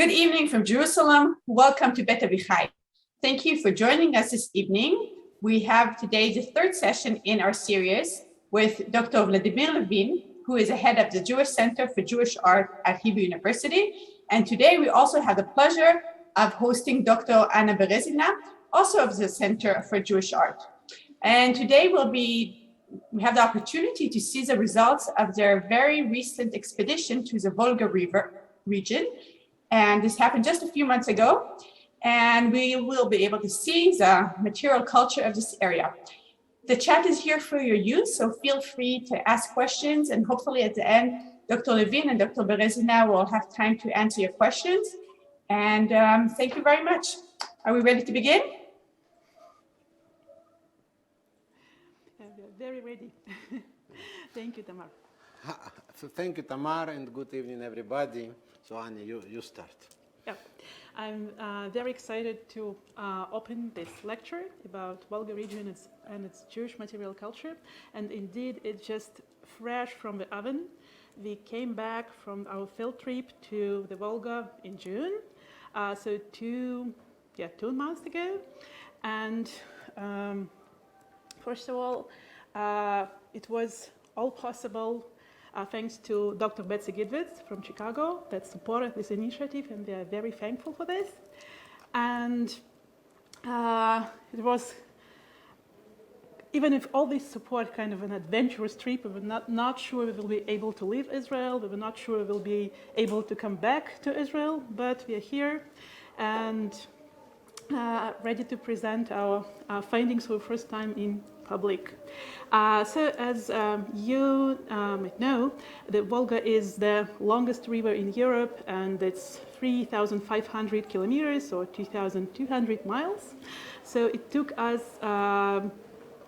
Good evening from Jerusalem. Welcome to Bet Avichai. Thank you for joining us this evening. We have today the third session in our series with Dr. Vladimir Levin, who is the head of the Jewish Center for Jewish Art at Hebrew University. And today we also have the pleasure of hosting Dr. Anna Berezin, also of the Center for Jewish Art. And today we have the opportunity to see the results of their very recent expedition to the Volga River region. And this happened just a few months ago. And we will be able to see the material culture of this area. The chat is here for your use, so feel free to ask questions. And hopefully at the end, Dr. Levin and Dr. Berezin will have time to answer your questions. And thank you very much. Are we ready to begin? We're very ready. Thank you, Tamar. So thank you, Tamar, and good evening, everybody. So, Annie, you start. Yeah, I'm very excited to open this lecture about Volga region and its Jewish material culture. And indeed, it's just fresh from the oven. We came back from our field trip to the Volga in June, so two months ago. And first of all, it was all possible thanks to Dr. Betsy Gidwitz from Chicago that supported this initiative, and we are very thankful for this. And it was, even if all this support kind of an adventurous trip, we were not sure we will be able to leave Israel, we were not sure we will be able to come back to Israel, but we are here and ready to present our findings for the first time in public. So as you might know, the Volga is the longest river in Europe, and it's 3,500 kilometers or 2,200 miles. So it took us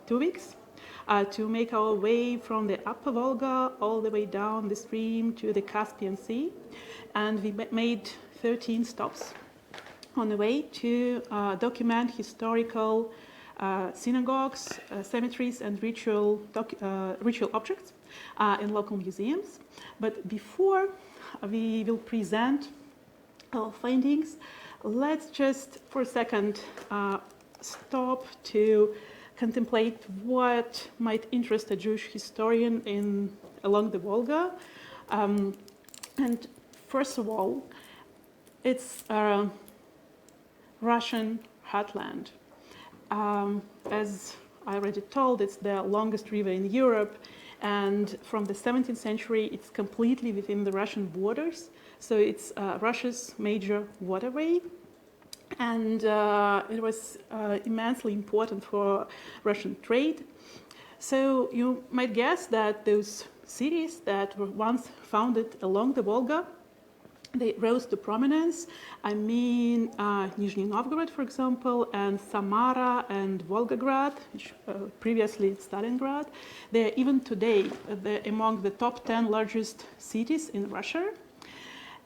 2 weeks to make our way from the upper Volga all the way down the stream to the Caspian Sea. And we made 13 stops on the way to document historical synagogues, cemeteries, and ritual objects in local museums. But before we will present our findings, let's just for a second stop to contemplate what might interest a Jewish historian along the Volga. And first of all, it's Russian heartland. As I already told, it's the longest river in Europe, and from the 17th century, it's completely within the Russian borders. So it's Russia's major waterway, and it was immensely important for Russian trade. So you might guess that those cities that were once founded along the Volga, they rose to prominence. I mean, Nizhny Novgorod, for example, and Samara and Volgograd, which previously Stalingrad. They're even today among the top 10 largest cities in Russia.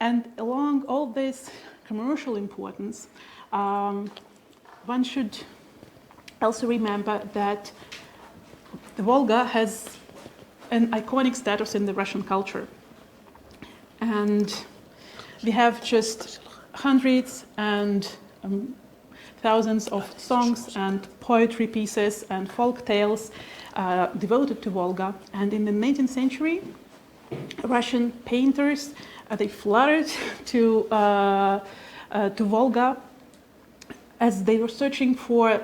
And along all this commercial importance, one should also remember that the Volga has an iconic status in the Russian culture. And we have just hundreds and thousands of songs and poetry pieces and folk tales devoted to Volga. And in the 19th century, Russian painters they flooded to Volga as they were searching for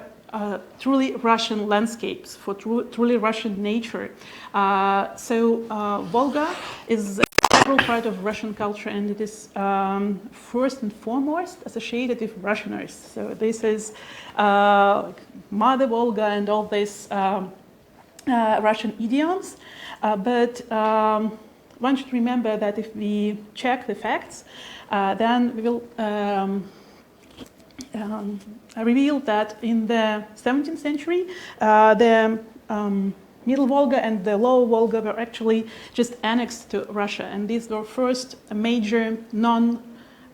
truly Russian landscapes, for truly Russian nature. So Volga is part of Russian culture, and it is first and foremost associated with Russianers. So this is like Mother Volga and all these Russian idioms. But one should remember that if we check the facts, then we will reveal that in the 17th century, the Middle Volga and the Lower Volga were actually just annexed to Russia, and these were first major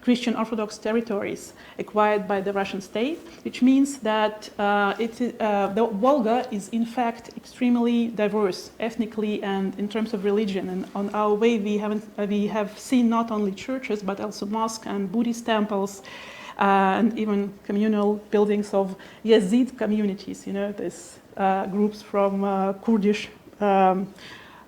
Christian Orthodox territories acquired by the Russian state, which means that the Volga is in fact extremely diverse ethnically and in terms of religion. And on our way, we have seen not only churches but also mosques and Buddhist temples, and even communal buildings of Yazid communities. These groups from Kurdish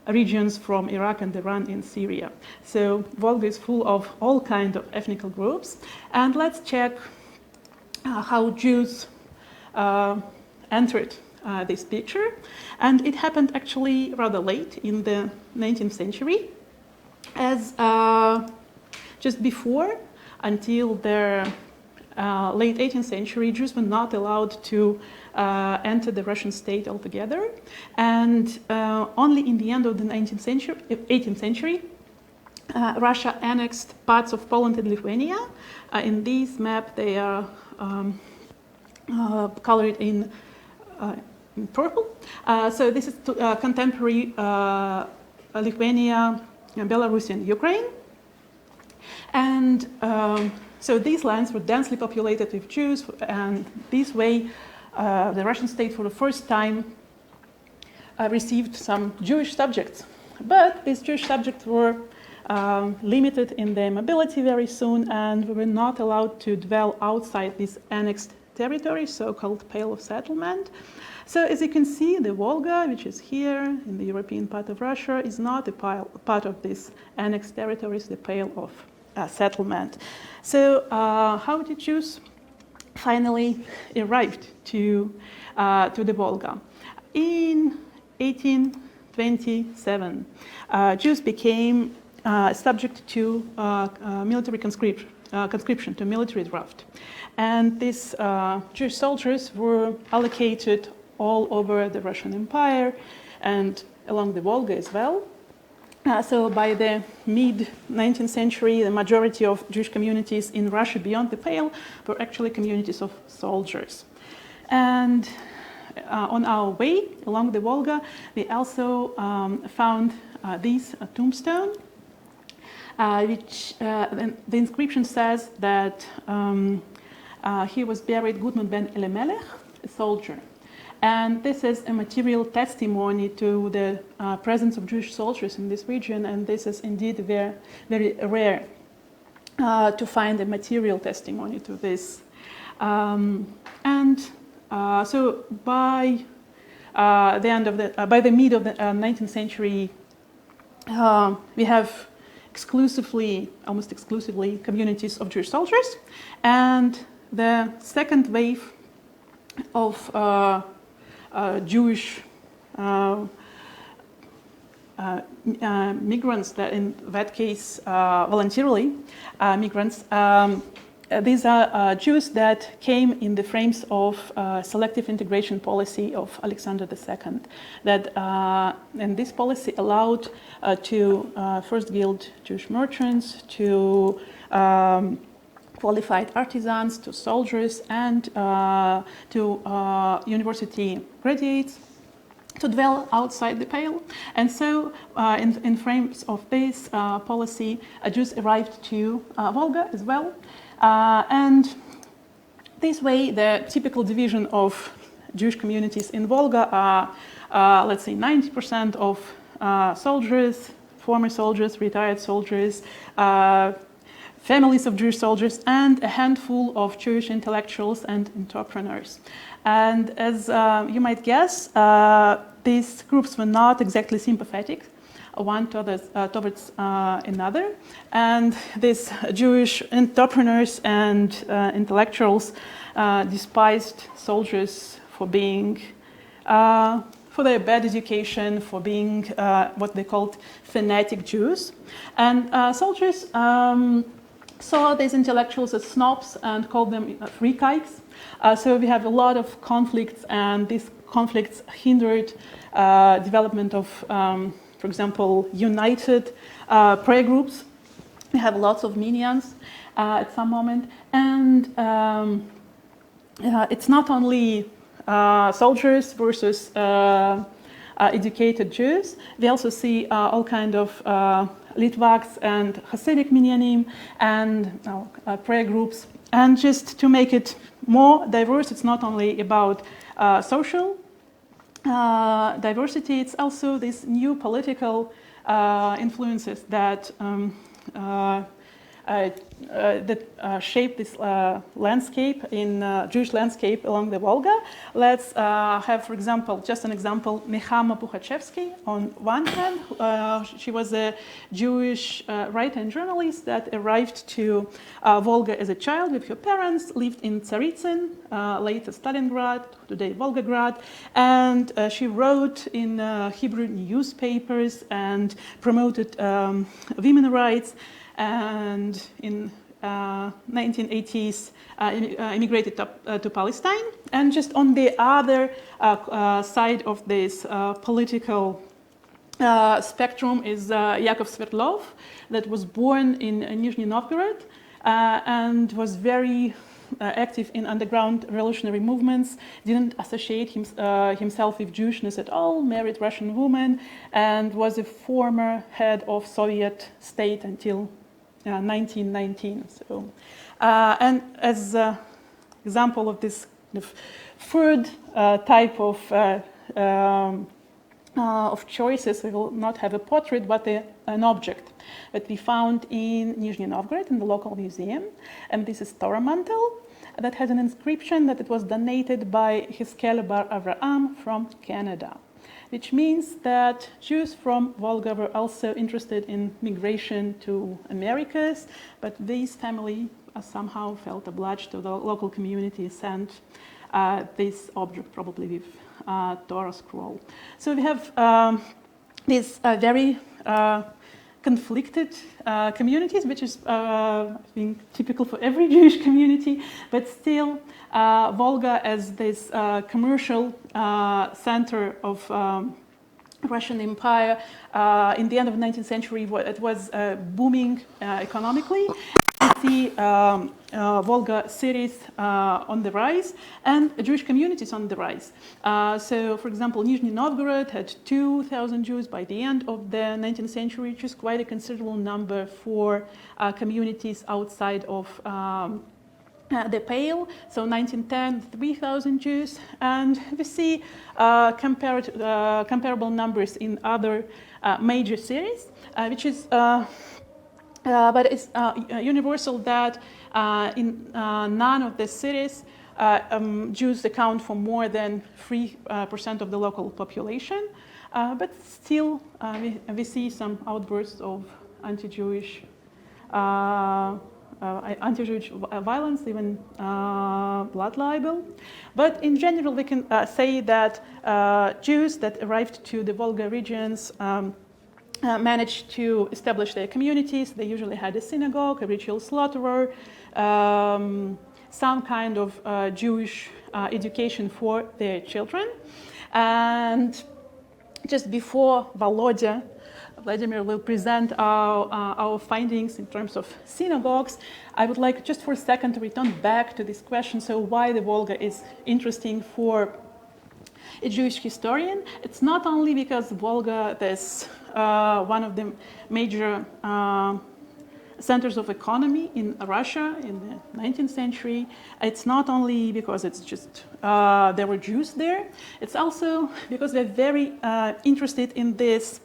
regions from Iraq and Iran in Syria. So Volga is full of all kinds of ethnic groups. And let's check how Jews entered this picture. And it happened actually rather late in the 19th century, as just before, until the late 18th century, Jews were not allowed to enter the Russian state altogether. And only in the end of the 18th century, Russia annexed parts of Poland and Lithuania. In this map, they are colored in purple. So this is contemporary Lithuania, Belarus, and Ukraine. And so these lands were densely populated with Jews, and this way the Russian state for the first time received some Jewish subjects. But these Jewish subjects were limited in their mobility very soon and were not allowed to dwell outside this annexed territory, so-called Pale of Settlement. So as you can see, the Volga, which is here in the European part of Russia, is not a part of this annexed territories, the Pale of Settlement. So how did Jews finally arrived to the Volga? In 1827, Jews became subject to military conscription, to military draft. And these Jewish soldiers were allocated all over the Russian Empire and along the Volga as well. So by the mid-19th century, the majority of Jewish communities in Russia beyond the Pale were actually communities of soldiers. And on our way along the Volga, we also found this tombstone, which the inscription says that he was buried Gutman ben Elimelech, a soldier. And this is a material testimony to the presence of Jewish soldiers in this region, and this is indeed very, very rare to find a material testimony to this. So by by the mid of the 19th century, we have almost exclusively, communities of Jewish soldiers, and the second wave of Jewish migrants, that in that case voluntarily migrants. These are Jews that came in the frames of selective integration policy of Alexander II. And this policy allowed to first guild Jewish merchants, to qualified artisans, to soldiers, and to university graduates to dwell outside the Pale. And so in frames of this policy, Jews arrived to Volga as well. And this way, the typical division of Jewish communities in Volga are, let's say, 90% of soldiers, former soldiers, retired soldiers, families of Jewish soldiers, and a handful of Jewish intellectuals and entrepreneurs. And as you might guess, these groups were not exactly sympathetic one towards another. And these Jewish entrepreneurs and intellectuals despised soldiers for being, for their bad education, for being what they called fanatic Jews. And soldiers saw these intellectuals as snobs and called them freakikes. So we have a lot of conflicts, and these conflicts hindered development of, for example, united prayer groups. We have lots of minions at some moment. And it's not only soldiers versus educated Jews. We also see all kind of Litvaks and Hasidic minyanim and prayer groups. And just to make it more diverse, it's not only about social diversity, it's also these new political influences that shape this landscape Jewish landscape along the Volga. Let's have, for example, just an example, Nechama Pukhachevsky. On one hand, she was a Jewish writer and journalist that arrived to Volga as a child with her parents, lived in Tsaritsyn, later Stalingrad, today Volgograd, and she wrote in Hebrew newspapers and promoted women's rights. And in 1980s, immigrated to Palestine. And just on the other side of this political spectrum is Yakov Sverdlov, that was born in Nizhny Novgorod and was very active in underground revolutionary movements, didn't associate himself with Jewishness at all, married Russian woman, and was a former head of Soviet state until 1919. So, and as an example of this kind of third type of choices, we will not have a portrait, but an object that we found in Nizhny Novgorod in the local museum. And this is Torah mantle that has an inscription that it was donated by Hiskele Bar Avraham from Canada, which means that Jews from Volga were also interested in migration to Americas, but this family somehow felt obliged to the local community send this object, probably with Torah scroll. So we have these very conflicted communities, which is I think typical for every Jewish community, but still Volga as this commercial center of Russian Empire in the end of the 19th century, it was booming economically. We see Volga cities on the rise and Jewish communities on the rise. So, for example, Nizhny Novgorod had 2,000 Jews by the end of the 19th century, which is quite a considerable number for communities outside of the Pale. So 1910, 3,000 Jews, and we see comparable numbers in other major cities, which is but it's universal that in none of the cities Jews account for more than 3% of the local population. But still, we see some outbursts of anti-Jewish violence, even blood libel. But in general, we can say that Jews that arrived to the Volga regions managed to establish their communities. They usually had a synagogue, a ritual slaughterer, some kind of Jewish education for their children. And just before Vladimir will present our findings in terms of synagogues, I would like just for a second to return back to this question. So why the Volga is interesting for a Jewish historian? It's not only because Volga is one of the major centers of economy in Russia in the 19th century. It's not only because it's just there were Jews there. It's also because they're very interested in these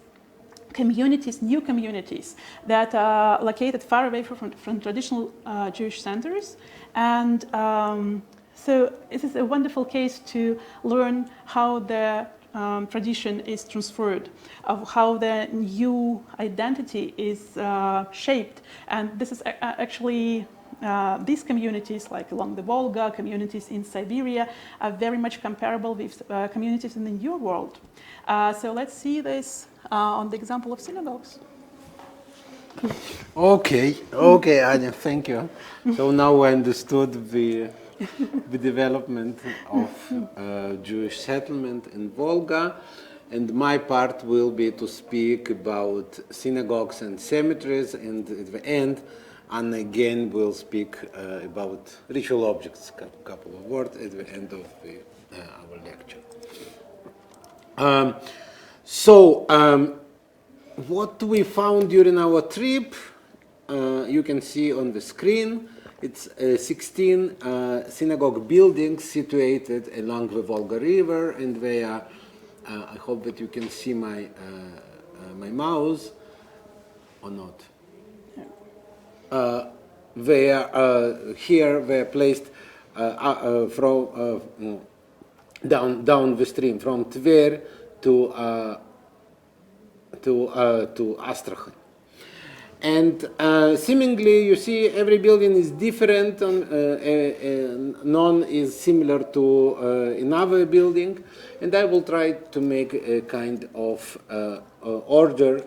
communities, new communities that are located far away from traditional Jewish centers. And so it is a wonderful case to learn how the tradition is transferred, of how the new identity is shaped. And this is actually, these communities, like along the Volga, communities in Siberia, are very much comparable with communities in the New World. So let's see this on the example of synagogues. Okay, Anya, thank you. So now I understood the development of Jewish settlement in Volga, and my part will be to speak about synagogues and cemeteries, and at the end, Anna again will speak about ritual objects, a couple of words at the end of our lecture. what we found during our trip, you can see on the screen. It's 16 synagogue buildings situated along the Volga River, and they are, I hope that you can see my mouse, or not. They are here. They are placed from down the stream from Tver to Astrakhan. And seemingly, you see, every building is different. None is similar to another building, and I will try to make a kind of order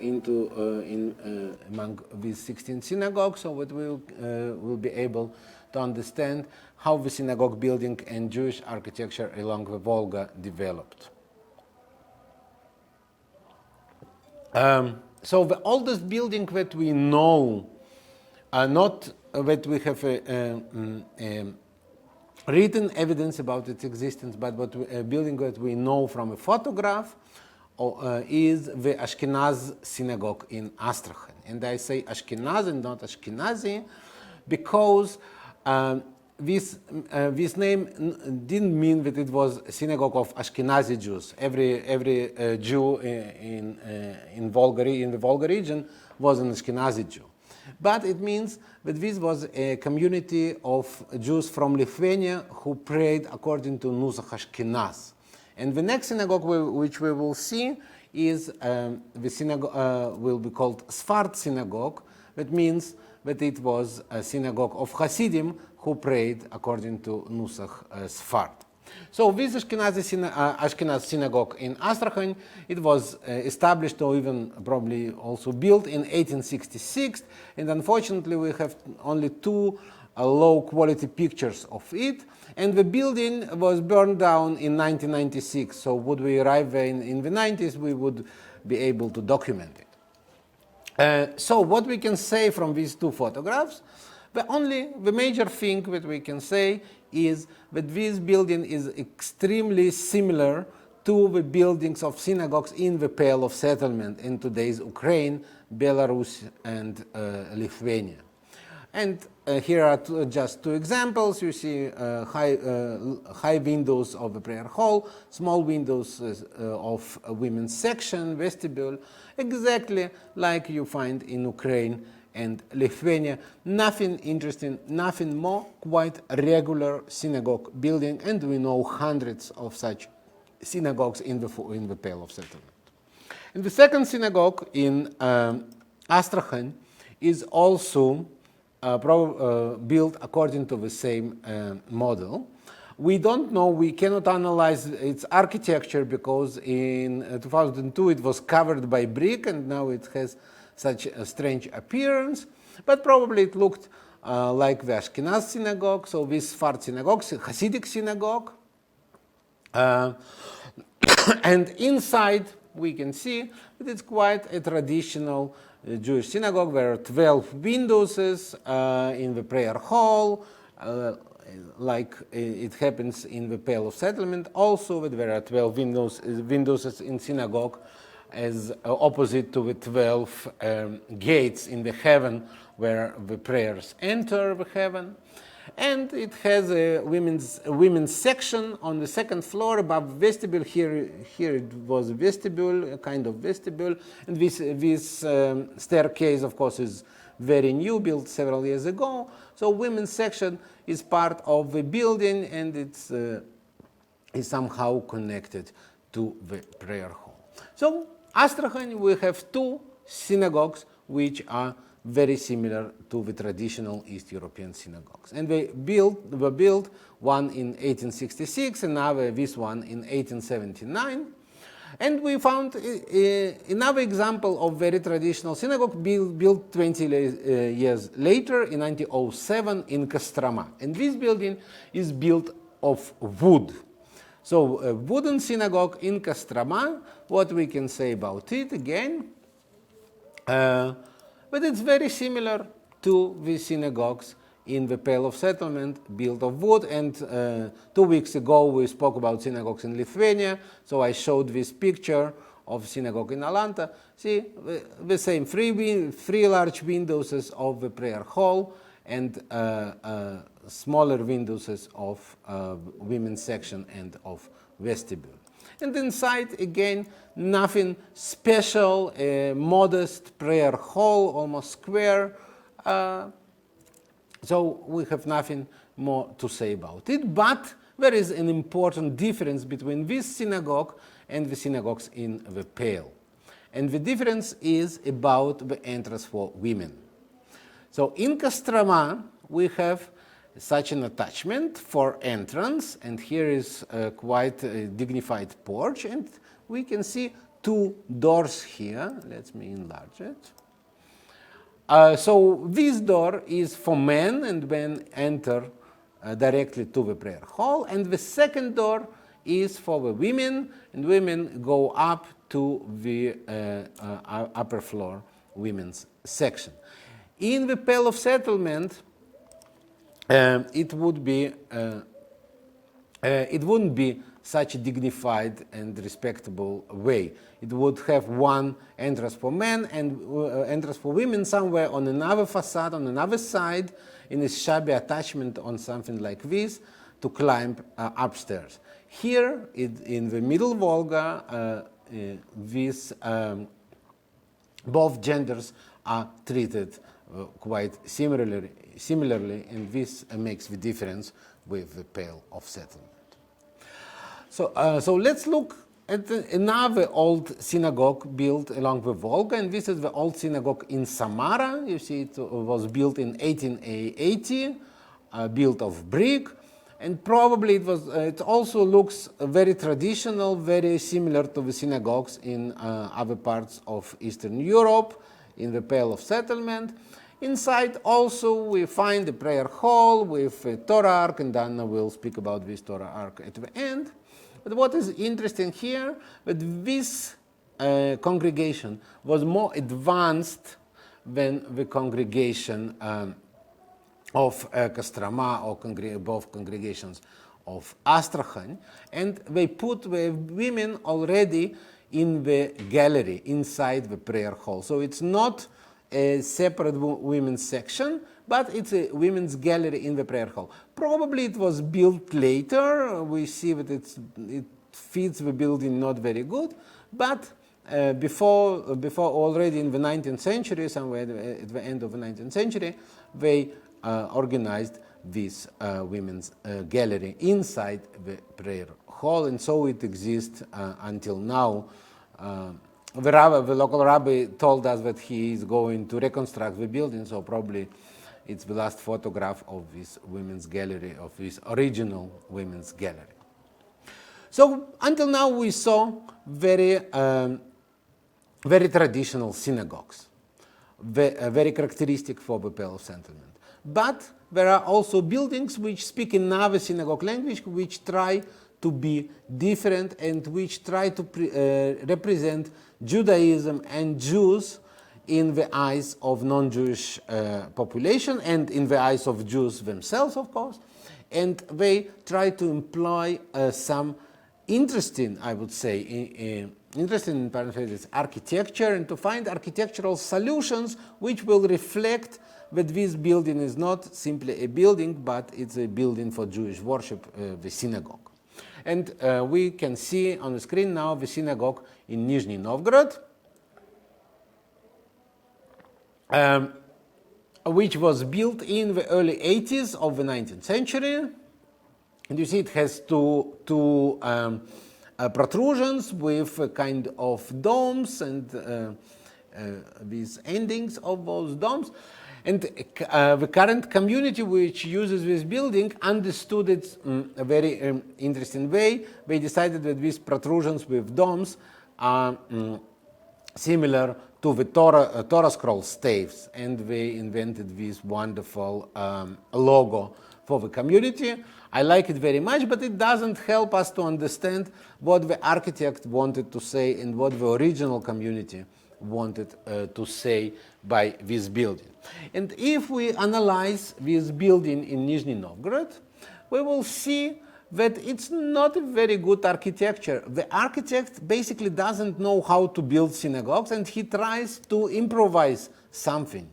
among these 16 synagogues, so that we will be able to understand how the synagogue building and Jewish architecture along the Volga developed. So the oldest building that we know, not that we have written evidence about its existence, but a building that we know from a photograph, is the Ashkenaz Synagogue in Astrakhan. And I say Ashkenaz and not Ashkenazi because this name didn't mean that it was a synagogue of Ashkenazi Jews. Every Jew in the Volga region was an Ashkenazi Jew. But it means that this was a community of Jews from Lithuania who prayed according to Nusach Ashkenaz. And the next synagogue which we will see is the synagogue will be called Sfard Synagogue. That means that it was a synagogue of Hasidim who prayed according to Nusach Sfard. So this Ashkenaz synagogue in Astrakhan, it was established or even probably also built in 1866, and unfortunately we have only two low-quality pictures of it, and the building was burned down in 1996, so would we arrive there in the 90s, we would be able to document it. So what we can say from these two photographs, the major thing that we can say is that this building is extremely similar to the buildings of synagogues in the Pale of Settlement in today's Ukraine, Belarus, and Lithuania. And here are just two examples. You see high windows of the prayer hall, small windows of a women's section, vestibule, exactly like you find in Ukraine and Lithuania. Nothing interesting, nothing more, quite a regular synagogue building, and we know hundreds of such synagogues in the Pale of Settlement. And the second synagogue in Astrakhan is also built according to the same model. We don't know, we cannot analyze its architecture because in 2002 it was covered by brick and now it has such a strange appearance, but probably it looked like the Ashkenaz synagogue, so this Sfard synagogue, Hasidic synagogue. And inside we can see that it's quite a traditional Jewish synagogue. There are 12 windows in the prayer hall, like it happens in the Pale of Settlement. Also, there are 12 windows in synagogue, as opposite to the 12 gates in the heaven where the prayers enter the heaven. And it has a women's section on the second floor above vestibule. Here it was a vestibule, a kind of vestibule. And this staircase, of course, is very new, built several years ago. So women's section is part of the building, and it's is somehow connected to the prayer hall. So Astrakhan, we have two synagogues which are very similar to the traditional East European synagogues. And they were built one in 1866, another this one in 1879. And we found another example of very traditional synagogue built 20 years later in 1907 in Kostroma. And this building is built of wood. So a wooden synagogue in Kostroma, what we can say about it again, but it's very similar to the synagogues in the Pale of Settlement, built of wood. And 2 weeks ago we spoke about synagogues in Lithuania, so I showed this picture of synagogue in Atlanta. See, the same three large windows of the prayer hall and smaller windows of women's section and of vestibule. And inside, again, nothing special, a modest prayer hall, almost square. So we have nothing more to say about it. But there is an important difference between this synagogue and the synagogues in the Pale. And the difference is about the entrance for women. So in Kostroma, we have such an attachment for entrance, and here is quite a dignified porch, and we can see two doors here. Let me enlarge it. So this door is for men, and men enter directly to the prayer hall, and the second door is for the women, and women go up to the upper floor women's section. In the Pale of Settlement, it wouldn't be such a dignified and respectable way. It would have one entrance for men and entrance for women somewhere on another facade, on another side, in a shabby attachment on something like this to climb upstairs. Here, in the Middle Volga, both genders are treated quite similarly, and this makes the difference with the Pale of Settlement. So let's look at another old synagogue built along the Volga, and this is the old synagogue in Samara. You see, it was built in 1880, built of brick, and probably it also looks very traditional, very similar to the synagogues in other parts of Eastern Europe, in the Pale of Settlement. Inside also we find a prayer hall with a Torah ark, and Anna will speak about this Torah ark at the end. But what is interesting here, that this congregation was more advanced than the congregation of Kostroma or both congregations of Astrakhan, and they put the women already in the gallery inside the prayer hall. So it's not a separate women's section, but it's a women's gallery in the prayer hall. Probably it was built later. We see that it fits the building not very good, but before already in the 19th century, somewhere at the end of the 19th century, they organized this women's gallery inside the prayer hall, and so it exists until now. The local rabbi told us that he is going to reconstruct the building, so probably it's the last photograph of this women's gallery, of this original women's gallery. So until now we saw very traditional synagogues, very characteristic for the Pale of Settlement. But there are also buildings which speak another synagogue language, which try to be different and which try to represent Judaism and Jews in the eyes of non-Jewish population and in the eyes of Jews themselves, of course. And they try to employ some interesting, I would say, interesting in parentheses, architecture, and to find architectural solutions which will reflect that this building is not simply a building, but it's a building for Jewish worship, the synagogue. And we can see on the screen now the synagogue in Nizhny Novgorod, which was built in the early 80s of the 19th century. And you see it has two protrusions with a kind of domes and these endings of those domes. And the current community which uses this building understood it a very interesting way. They decided that these protrusions with domes are similar to the Torah scroll staves, and they invented this wonderful logo for the community. I like it very much, but it doesn't help us to understand what the architect wanted to say and what the original community wanted to say by this building. And if we analyze this building in Nizhny Novgorod, we will see that it's not a very good architecture. The architect basically doesn't know how to build synagogues, and he tries to improvise something.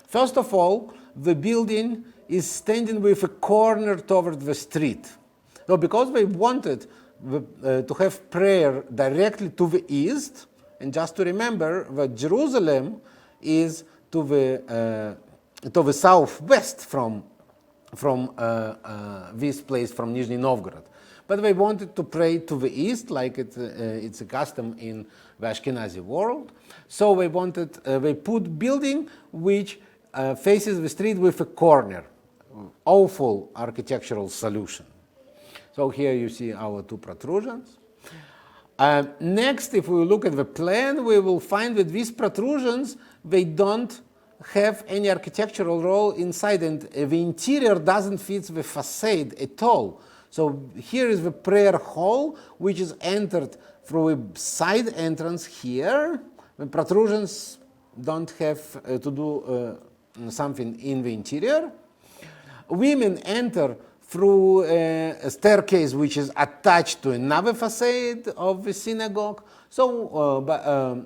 First of all, the building is standing with a corner toward the street. So because they wanted to have prayer directly to the east, and just to remember that Jerusalem is to the southwest from this place, from Nizhny Novgorod. But they wanted to pray to the east, like it's a custom in the Ashkenazi world. So they put building which faces the street with a corner. Awful architectural solution. So here you see our two protrusions. Next, if we look at the plan, we will find that these protrusions, they don't have any architectural role inside, and the interior doesn't fit the facade at all. So here is the prayer hall, which is entered through a side entrance here. The protrusions don't have to do something in the interior. Women enter through a staircase which is attached to another facade of the synagogue. So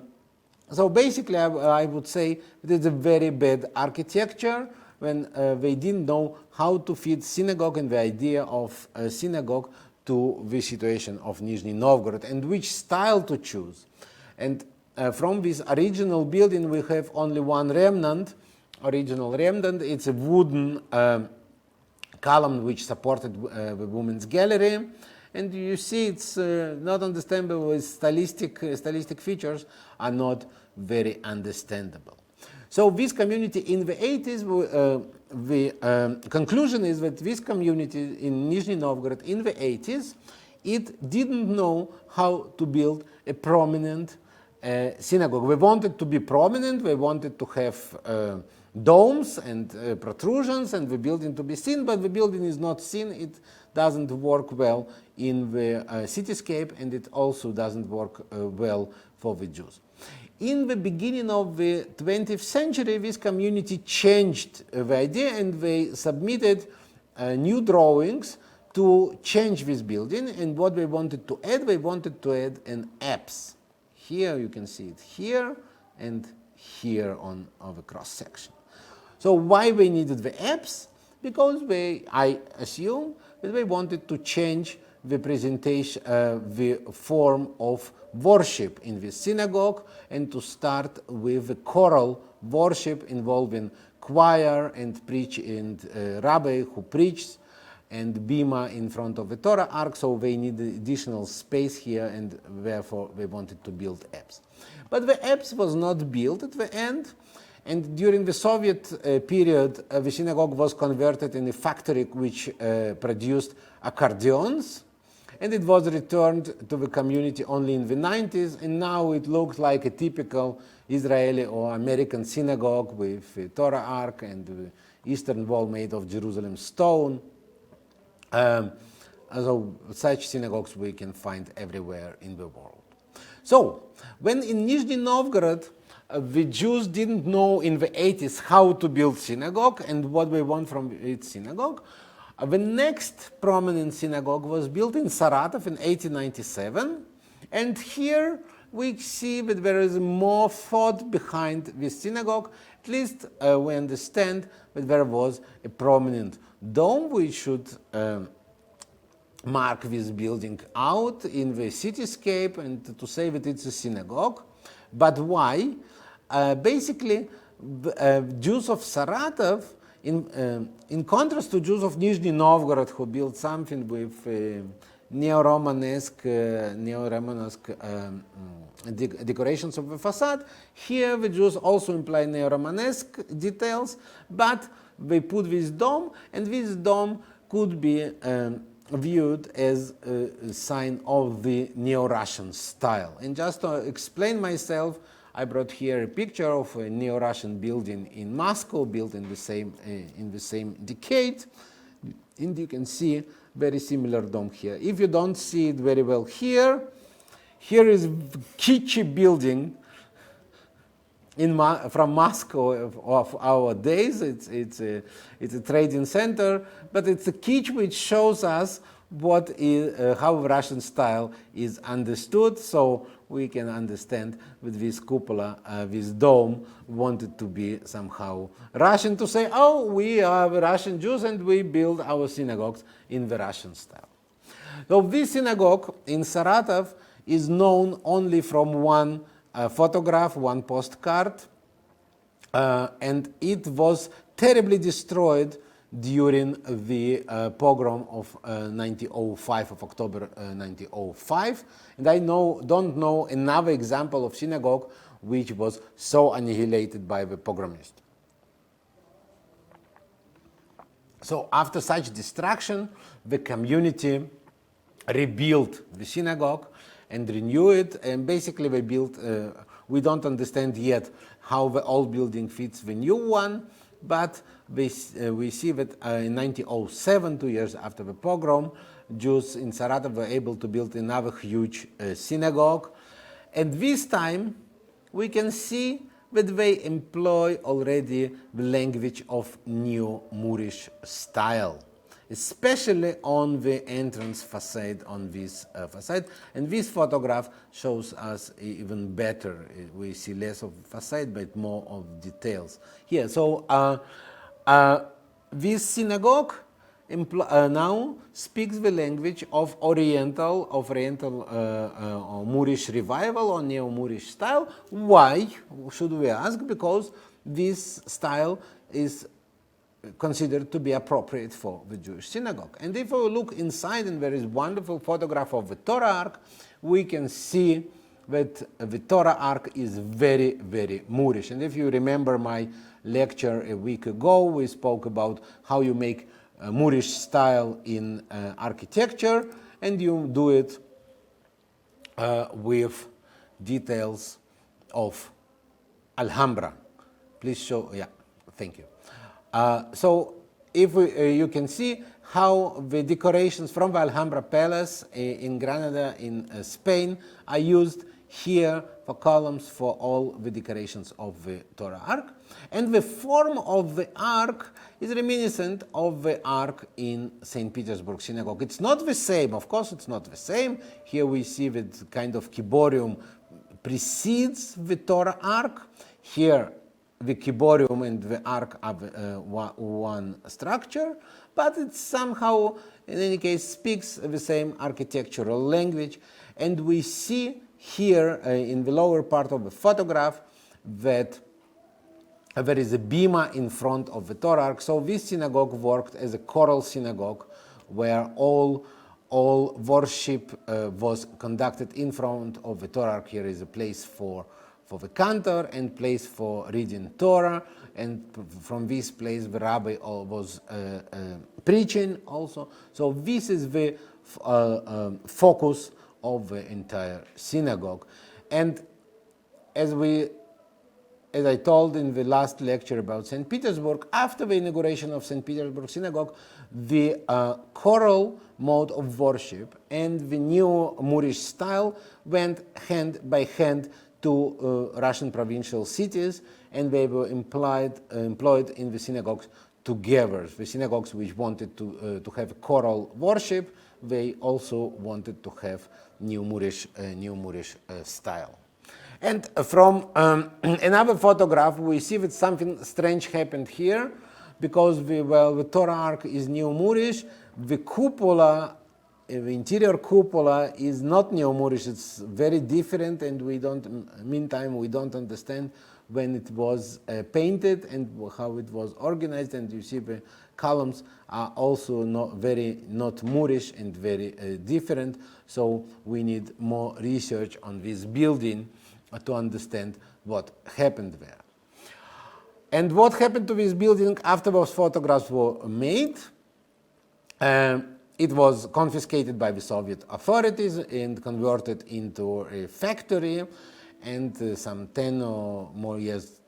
basically, I would say it is a very bad architecture when they didn't know how to fit synagogue and the idea of a synagogue to the situation of Nizhny Novgorod and which style to choose. And from this original building, we have only one original remnant. It's a wooden column which supported the women's gallery, and you see it's not understandable. With stylistic features are not very understandable. So this community in the 80s, the conclusion is that this community in Nizhny Novgorod in the 80s, it didn't know how to build a prominent synagogue. They wanted to be prominent, they wanted to have domes and protrusions and the building to be seen, but the building is not seen. It doesn't work well in the cityscape, and it also doesn't work well for the Jews. In the beginning of the 20th century, this community changed the idea, and they submitted new drawings to change this building. And what they wanted to add an apse. Here you can see it here and here on the cross section. So why they needed the apse? Because I assume that they wanted to change the presentation, the form of worship in the synagogue, and to start with the choral worship involving choir and rabbi who preached, and bima in front of the Torah ark. So they need additional space here, and therefore they wanted to build apse. But the apse was not built at the end. And during the Soviet period, the synagogue was converted in a factory which produced accordions, and it was returned to the community only in the 90s, and now it looks like a typical Israeli or American synagogue with a Torah ark and the eastern wall made of Jerusalem stone. So such synagogues we can find everywhere in the world. So when in Nizhny Novgorod, the Jews didn't know in the 80s how to build synagogue and what they want from its synagogue. The next prominent synagogue was built in Saratov in 1897, and here we see that there is more thought behind this synagogue. At least we understand that there was a prominent dome which should mark this building out in the cityscape and to say that it's a synagogue. But why? Basically, Jews of Saratov, in contrast to Jews of Nizhny Novgorod, who built something with neo-Romanesque decorations of the facade, here the Jews also imply neo-Romanesque details, but they put this dome, and this dome could be viewed as a sign of the neo-Russian style. And just to explain myself, I brought here a picture of a neo-Russian building in Moscow, built in the same decade, and you can see very similar dome here. If you don't see it very well here is kitschy building from Moscow of our days. It's a trading center, but it's a kitsch which shows us how Russian style is understood, so we can understand with this cupola, this dome, wanted to be somehow Russian, to say, oh, we are Russian Jews and we build our synagogues in the Russian style. So this synagogue in Saratov is known only from one photograph, one postcard, and it was terribly destroyed during the pogrom of 1905, of October 1905. And I don't know another example of synagogue which was so annihilated by the pogromists. So after such destruction, the community rebuilt the synagogue and renew it, and basically they built, we don't understand yet how the old building fits the new one, but we see that in 1907, 2 years after the pogrom, Jews in Saratov were able to build another huge synagogue, and this time we can see that they employ already the language of New Moorish style, especially on the entrance facade, on this facade. And this photograph shows us even better. We see less of facade, but more of details here. So this synagogue now speaks the language of Oriental or Moorish revival or Neo-Moorish style. Why, should we ask? Because this style is considered to be appropriate for the Jewish synagogue. And if we look inside, and there is a wonderful photograph of the Torah Ark, we can see that the Torah Ark is very, very Moorish. And if you remember my lecture a week ago, we spoke about how you make a Moorish style in architecture, and you do it with details of Alhambra. Please show, yeah, thank you. So if you can see how the decorations from the Alhambra Palace in Granada in Spain are used here for columns for all the decorations of the Torah Ark. And the form of the Ark is reminiscent of the Ark in St. Petersburg Synagogue. It's not the same, of course it's not the same. Here we see that kind of kiborium precedes the Torah Ark. Here the kiborium and the ark are one structure, but it somehow, in any case, speaks the same architectural language. And we see here in the lower part of the photograph that there is a bima in front of the Torah Ark. So this synagogue worked as a choral synagogue where all worship was conducted in front of the Torah Ark. Here is a place for the cantor and place for reading Torah, and from this place the rabbi was preaching also. So this is the focus of the entire synagogue. And as I told in the last lecture about St. Petersburg, after the inauguration of St. Petersburg Synagogue, the choral mode of worship and the new Moorish style went hand by hand to Russian provincial cities, and they were employed in the synagogues together. The synagogues which wanted to have choral worship, they also wanted to have new Moorish style. And from another photograph, we see that something strange happened here, because the Torah Ark is Neo Moorish. The cupola, the interior cupola, is not Neo Moorish. It's very different, and meantime we don't understand when it was painted and how it was organized. And you see the columns are also not Moorish and very different. So we need more research on this building to understand what happened there. And what happened to this building after those photographs were made? It was confiscated by the Soviet authorities and converted into a factory. And some 10 or more years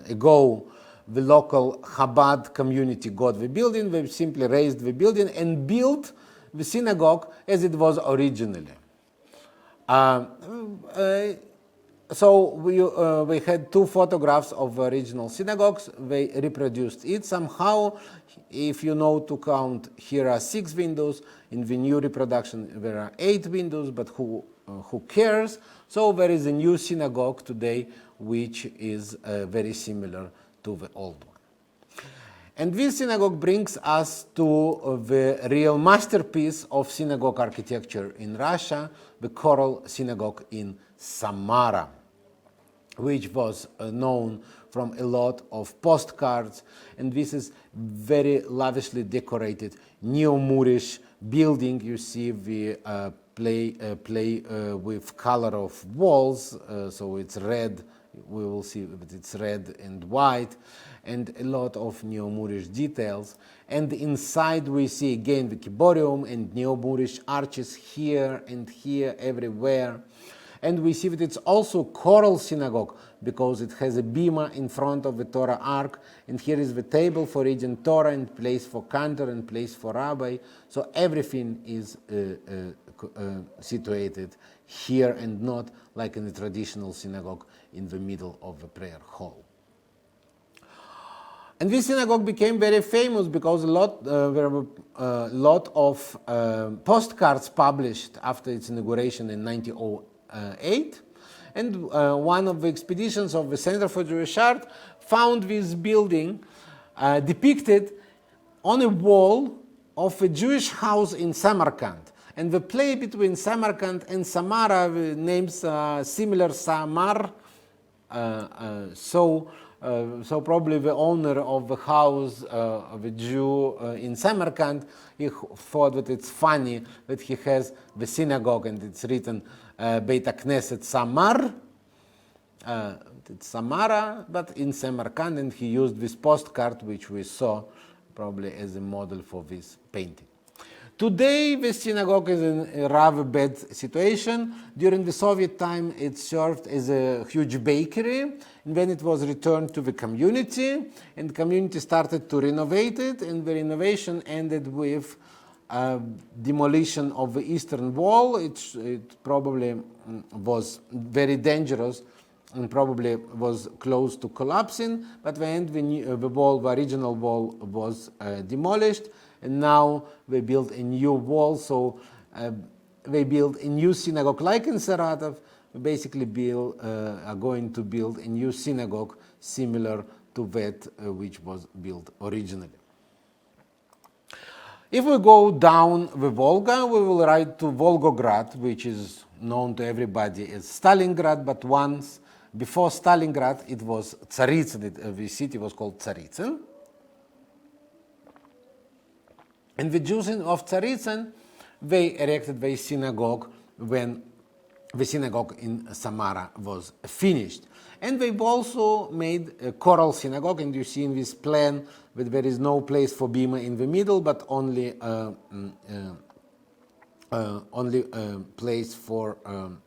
ago, the local Chabad community got the building. They simply raised the building and built the synagogue as it was originally. So we had two photographs of original synagogues. They reproduced it somehow. If you know to count, here are 6 windows. In the new reproduction, there are 8 windows, but who cares? So there is a new synagogue today, which is very similar to the old one. And this synagogue brings us to the real masterpiece of synagogue architecture in Russia, the choral synagogue in Samara, which was known from a lot of postcards. And this is very lavishly decorated neo-Moorish building. You see the play with color of walls, so it's red. We will see that it's red and white, and a lot of neo-Moorish details. And inside we see again the kiborium and neo-Moorish arches here and here, everywhere. And we see that it's also choral synagogue because it has a bima in front of the Torah ark, and here is the table for reading Torah and place for cantor and place for rabbi. So everything is situated here and not like in a traditional synagogue in the middle of the prayer hall. And this synagogue became very famous because there were a lot of postcards published after its inauguration in 1908. And one of the expeditions of the Center for Jewish Art found this building depicted on a wall of a Jewish house in Samarkand. And the play between Samarkand and Samara, the names are similar, Samar. So probably the owner of the house, of a Jew in Samarkand, he thought that it's funny that he has the synagogue and it's written Beit Knesset Samar. It's Samara, but in Samarkand, and he used this postcard which we saw probably as a model for this painting. Today, the synagogue is in a rather bad situation. During the Soviet time, it served as a huge bakery, and then it was returned to the community, and the community started to renovate it, and the renovation ended with demolition of the eastern wall. It probably was very dangerous and probably was close to collapsing, but then the original wall was demolished, and now they built a new wall. So they built a new synagogue like in Saratov. They basically are going to build a new synagogue similar to that which was built originally. If we go down the Volga, we will ride to Volgograd, which is known to everybody as Stalingrad, but once before Stalingrad it was Tsaritsyn. The city was called Tsaritsyn. And the Jews of Tsaritsyn, they erected the synagogue when the synagogue in Samara was finished. And they've also made a choral synagogue, and you see in this plan that there is no place for bima in the middle, but only place for the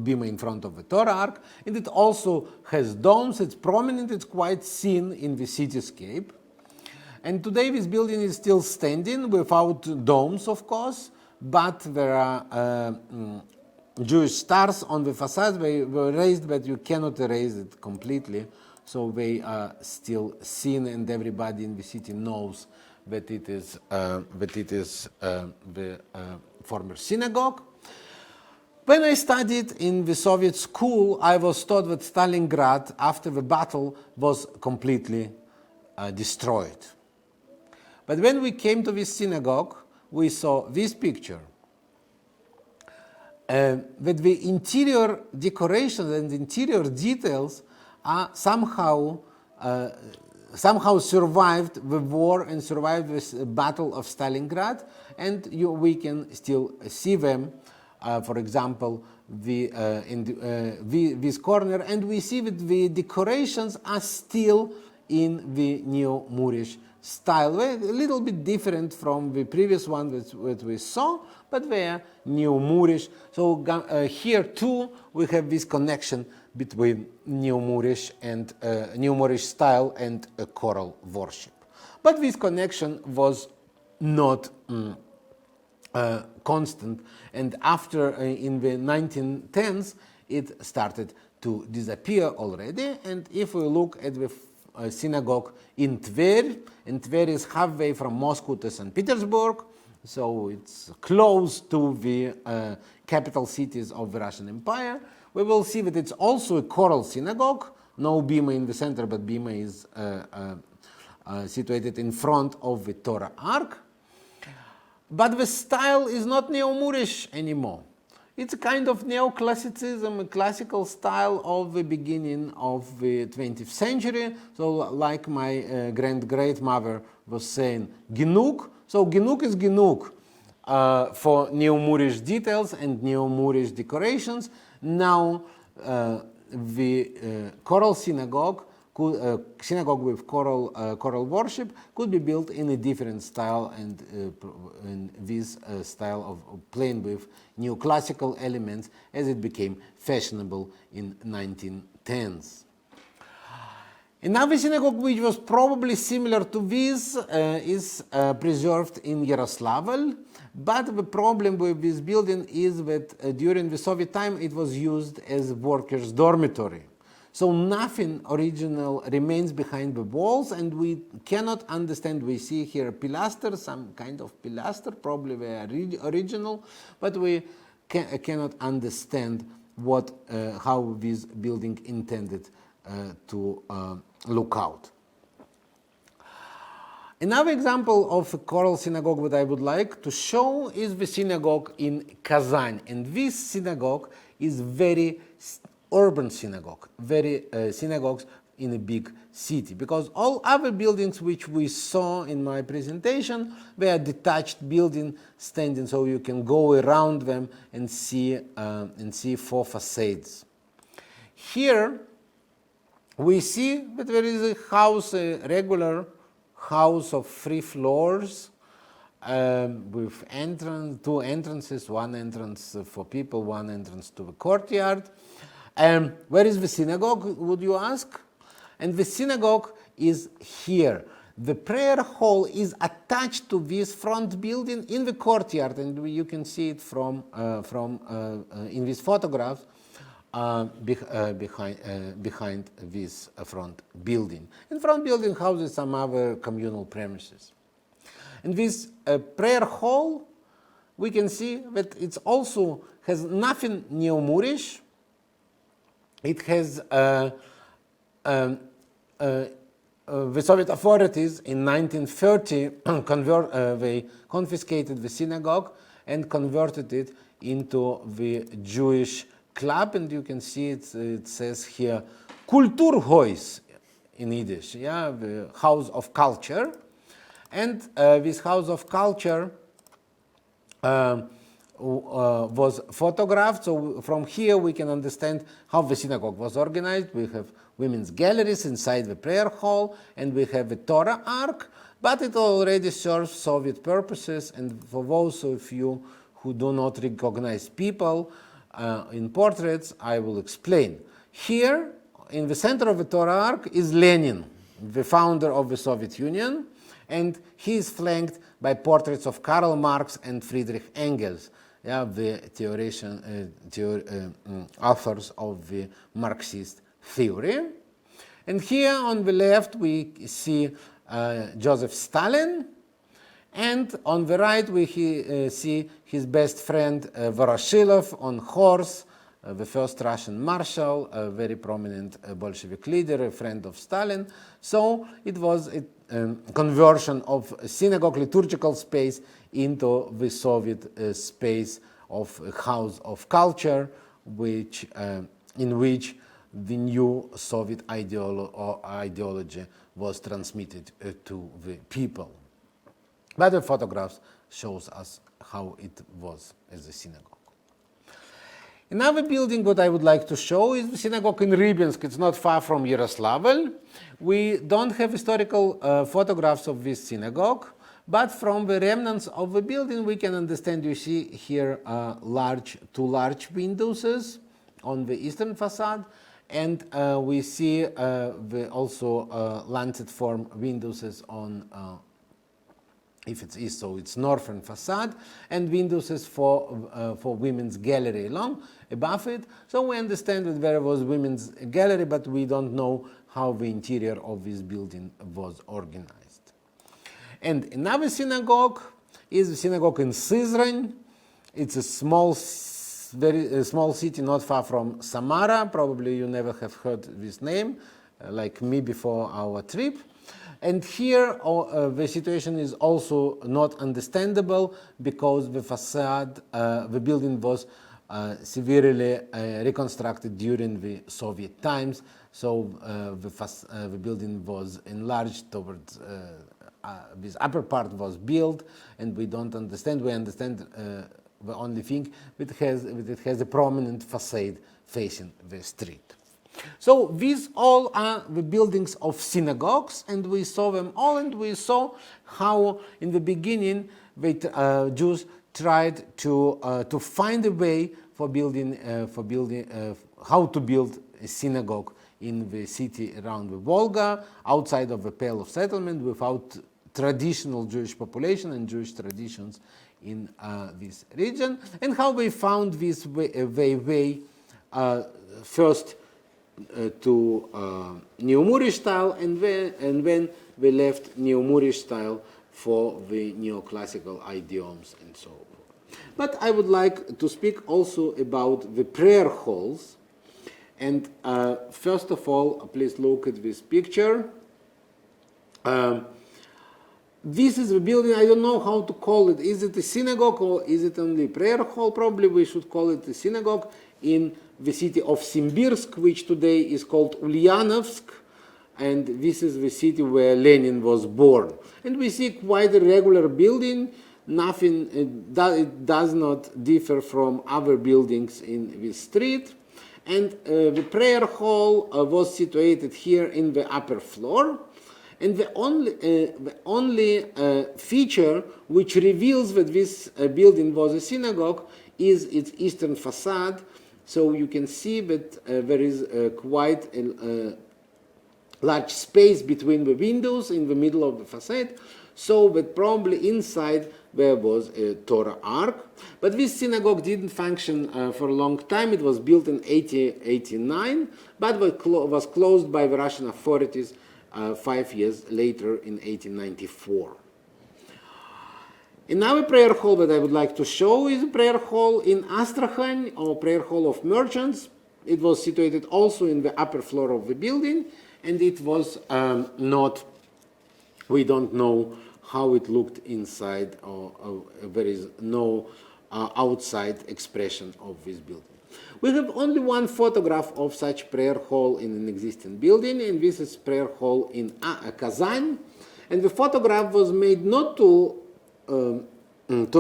bima in front of the Torah ark. And it also has domes. It's prominent. It's quite seen in the cityscape. And today this building is still standing without domes, of course, but there are Jewish stars on the facade. They were raised, but you cannot erase it completely. So they are still seen, and everybody in the city knows that it is the former synagogue. When I studied in the Soviet school, I was taught that Stalingrad, after the battle, was completely destroyed. But when we came to this synagogue, we saw this picture. That the interior decorations and interior details are somehow survived the war and survived this battle of Stalingrad, and we can still see them. For example, in this corner, and we see that the decorations are still in the neo-Moorish style, a little bit different from the previous one that we saw, but they are neo-Moorish. So here too we have this connection between neo-Moorish and neo-Moorish style and choral worship. But this connection was not constant, and after in the 1910s it started to disappear already. And if we look at the synagogue in Tver, and Tver is halfway from Moscow to St. Petersburg, so it's close to the capital cities of the Russian Empire, we will see that it's also a choral synagogue. No bima in the center, but bima is situated in front of the Torah Ark. But the style is not neo-Moorish anymore. It's a kind of neoclassicism, a classical style of the beginning of the 20th century. So like my great-grandmother was saying, Genug. So Genug is Genug for neo-Moorish details and neo-Moorish decorations. Now the choral synagogue, synagogue with choral worship, could be built in a different style, and in this style of playing with neoclassical elements as it became fashionable in 1910s. Another synagogue which was probably similar to this is preserved in Yaroslavl, but the problem with this building is that during the Soviet time it was used as a workers' dormitory. So nothing original remains behind the walls, and we cannot understand. We see here a pilaster, some kind of pilaster, probably they are original, but we cannot understand what, how this building intended to look out. Another example of a choral synagogue that I would like to show is the synagogue in Kazan, and this synagogue is very urban synagogue, very synagogues in a big city, because all other buildings which we saw in my presentation were detached buildings standing, so you can go around them and see four facades. Here we see that there is a house, a regular house of 3 floors with two entrances, one entrance for people, one entrance to the courtyard. Where is the synagogue, would you ask? And the synagogue is here. The prayer hall is attached to this front building in the courtyard, and you can see it from in this photograph behind this front building. And front building houses some other communal premises. And this prayer hall, we can see that it also has nothing neo-Moorish. It has the Soviet authorities in 1930 they confiscated the synagogue and converted it into the Jewish club, and you can see it says here Kulturhaus in Yiddish, yeah, the house of culture. And this house of culture was photographed, so from here we can understand how the synagogue was organized. We have women's galleries inside the prayer hall, and we have a Torah Ark, but it already serves Soviet purposes. And for those of you who do not recognize people in portraits, I will explain. Here, in the center of the Torah Ark is Lenin, the founder of the Soviet Union, and he is flanked by portraits of Karl Marx and Friedrich Engels, yeah, the authors of the Marxist theory. And here on the left we see Joseph Stalin, and on the right we see his best friend Voroshilov on horse, the first Russian marshal, a very prominent Bolshevik leader, a friend of Stalin. So it was a conversion of a synagogue liturgical space into the Soviet space of a house of culture, in which the new Soviet ideology was transmitted to the people. But the photographs shows us how it was as a synagogue. Another building what I would like to show is the synagogue in Rybinsk. It's not far from Yaroslavl. We don't have historical photographs of this synagogue, but from the remnants of the building we can understand. You see here two large windows on the eastern facade, and we see also lancet form windows on if it's east, so it's northern facade, and windows is for women's gallery along above it. So we understand that there was women's gallery, but we don't know how the interior of this building was organized. And another synagogue is the synagogue in Caesarea. It's a very small city not far from Samara. Probably you never have heard this name, like me before our trip. And here the situation is also not understandable because the facade, the building was severely reconstructed during the Soviet times. So the building was enlarged towards, this upper part was built, and we don't understand. We understand the only thing that it has a prominent facade facing the street. So these all are the buildings of synagogues, and we saw them all, and we saw how in the beginning the Jews tried to find a way for building how to build a synagogue in the city around the Volga, outside of the Pale of Settlement, without traditional Jewish population and Jewish traditions in this region, and how they found this way first to Neo-Moorish style, and when we left Neo-Moorish style for the neoclassical idioms and so on. But I would like to speak also about the prayer halls. And first of all, please look at this picture. This is the building. I don't know how to call it. Is it a synagogue or is it only a prayer hall? Probably we should call it a synagogue in the city of Simbirsk, which today is called Ulyanovsk, and this is the city where Lenin was born. And we see quite a regular building. Nothing, it does not differ from other buildings in this street. And the prayer hall was situated here in the upper floor. And the only feature which reveals that this building was a synagogue is its eastern facade. So you can see that there is quite a large space between the windows in the middle of the facade, so that probably inside there was a Torah ark. But this synagogue didn't function for a long time. It was built in 1889, but was closed by the Russian authorities 5 years later in 1894. Another prayer hall that I would like to show is a prayer hall in Astrakhan, or prayer hall of merchants. It was situated also in the upper floor of the building, and it was we don't know how it looked inside, or there is no outside expression of this building. We have only one photograph of such prayer hall in an existing building, and this is prayer hall in Kazan. And the photograph was made not to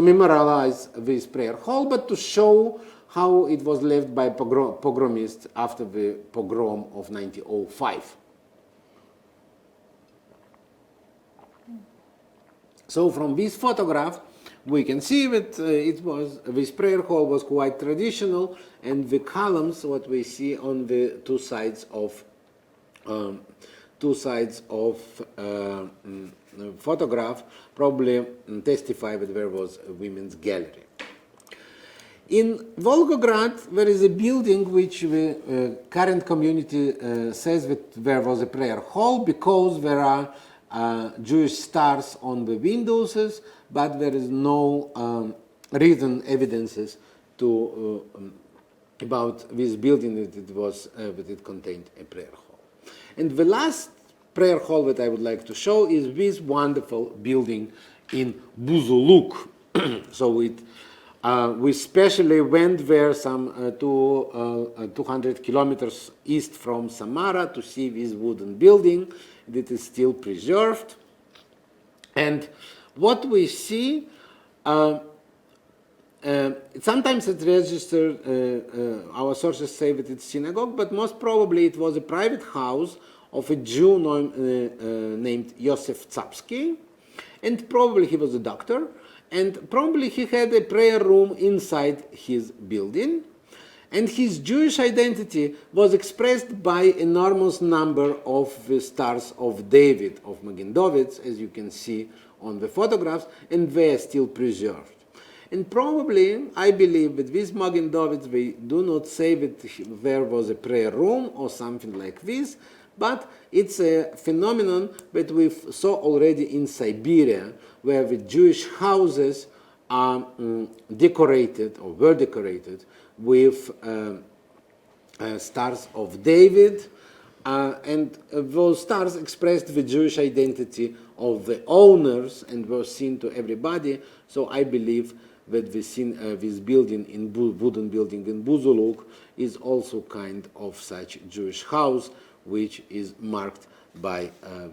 memorialize this prayer hall, but to show how it was left by pogromists after the pogrom of 1905. So from this photograph, we can see that this prayer hall was quite traditional, and the columns, what we see on the two sides of photograph, probably testify that there was a women's gallery. In Volgograd, there is a building which the current community says that there was a prayer hall because there are Jewish stars on the windows, but there is no written evidences about this building that it contained a prayer hall. And the last prayer hall that I would like to show is this wonderful building in Buzuluk. So we specially went there some 200 kilometers east from Samara to see this wooden building that is still preserved. And what we see, sometimes it's registered, our sources say that it's synagogue, but most probably it was a private house of a Jew named Yosef Tsapsky, and probably he was a doctor, and probably he had a prayer room inside his building, and his Jewish identity was expressed by enormous number of the stars of David, of Magen David, as you can see on the photographs, and they are still preserved. And probably, I believe that with Magen David, we do not say that there was a prayer room or something like this, but it's a phenomenon that we saw already in Siberia, where the Jewish houses are decorated or were decorated with stars of David, and those stars expressed the Jewish identity of the owners and were seen to everybody. So I believe that this building wooden building in Buzuluk is also kind of such Jewish house, which is marked by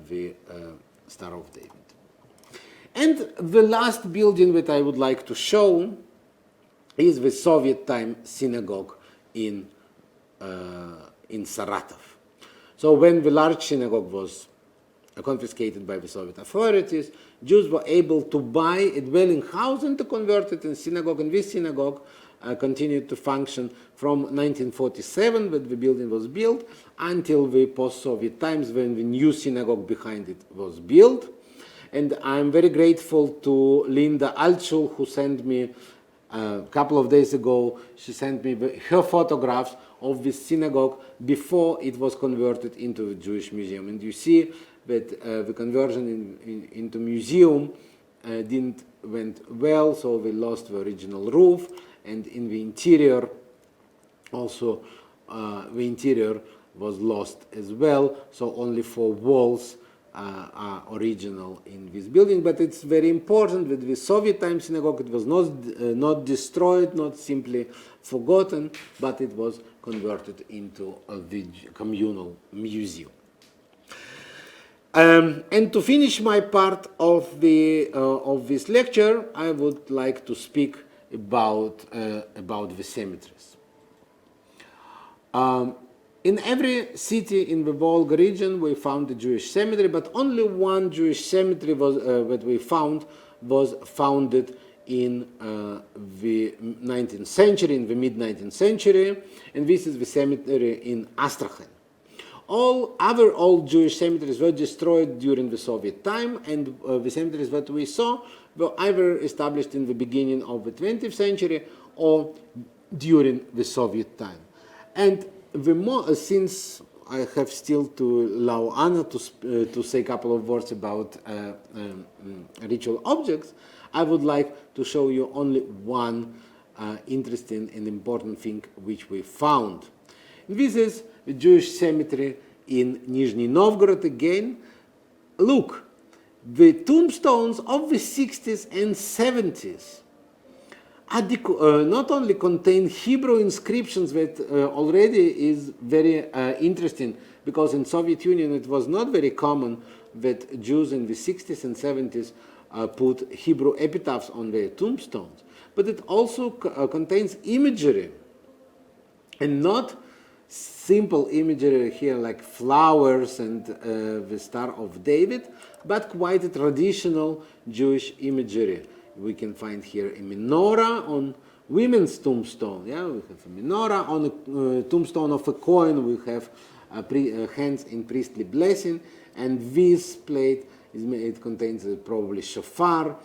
the Star of David. And the last building that I would like to show is the Soviet time synagogue in Saratov. So when the large synagogue was confiscated by the Soviet authorities, Jews were able to buy a dwelling house and to convert it in synagogue. And this synagogue continued to function from 1947, when the building was built, until the post-Soviet times, when the new synagogue behind it was built. And I'm very grateful to Linda Altschul, who sent me a couple of days ago, she sent me her photographs of this synagogue before it was converted into a Jewish museum. And you see that the conversion into museum didn't went well, so we lost the original roof, and in the interior also the interior was lost as well, so only 4 walls are original in this building. But it's very important that the Soviet time synagogue, it was not destroyed, not simply forgotten, but it was converted into a communal museum. And to finish my part of this lecture, I would like to speak about the cemeteries. In every city in the Volga region, we found a Jewish cemetery, but only one Jewish cemetery that we found was founded in the 19th century, in the mid-19th century, and this is the cemetery in Astrakhan. All other old Jewish cemeteries were destroyed during the Soviet time, and the cemeteries that we saw were either established in the beginning of the 20th century or during the Soviet time. And since I have still to allow Anna to say a couple of words about ritual objects, I would like to show you only one interesting and important thing which we found. This is the Jewish cemetery in Nizhny Novgorod again. Look, the tombstones of the 60s and 70s not only contain Hebrew inscriptions that already is very interesting, because in Soviet Union it was not very common that Jews in the 60s and 70s put Hebrew epitaphs on their tombstones. But it also contains imagery, and not simple imagery here like flowers and the Star of David, but quite a traditional Jewish imagery. We can find here a menorah on women's tombstone. Yeah, we have a menorah on a tombstone of a Kohen. We have hands in priestly blessing, and this plate it contains probably shofar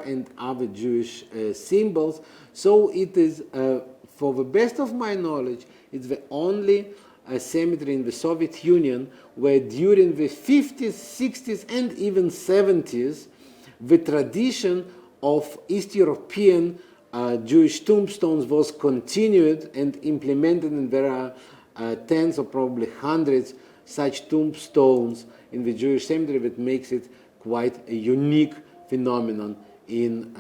and other Jewish symbols. So it is, for the best of my knowledge, it's the only cemetery in the Soviet Union where during the 50s, 60s, and even 70s, the tradition of East European Jewish tombstones was continued and implemented, and there are tens or probably hundreds such tombstones in the Jewish cemetery that makes it quite a unique phenomenon in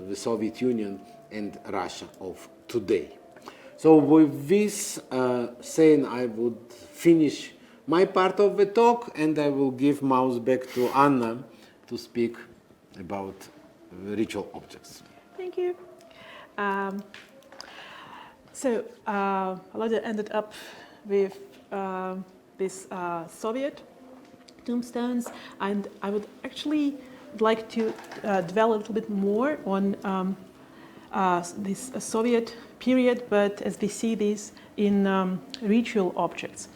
the Soviet Union and Russia of today. So with this saying, I would finish my part of the talk, and I will give mouse back to Anna to speak about ritual objects. Thank you. So Volodya ended up with this Soviet tombstones, and I would actually like to dwell a little bit more on this Soviet period, but as we see this in ritual objects.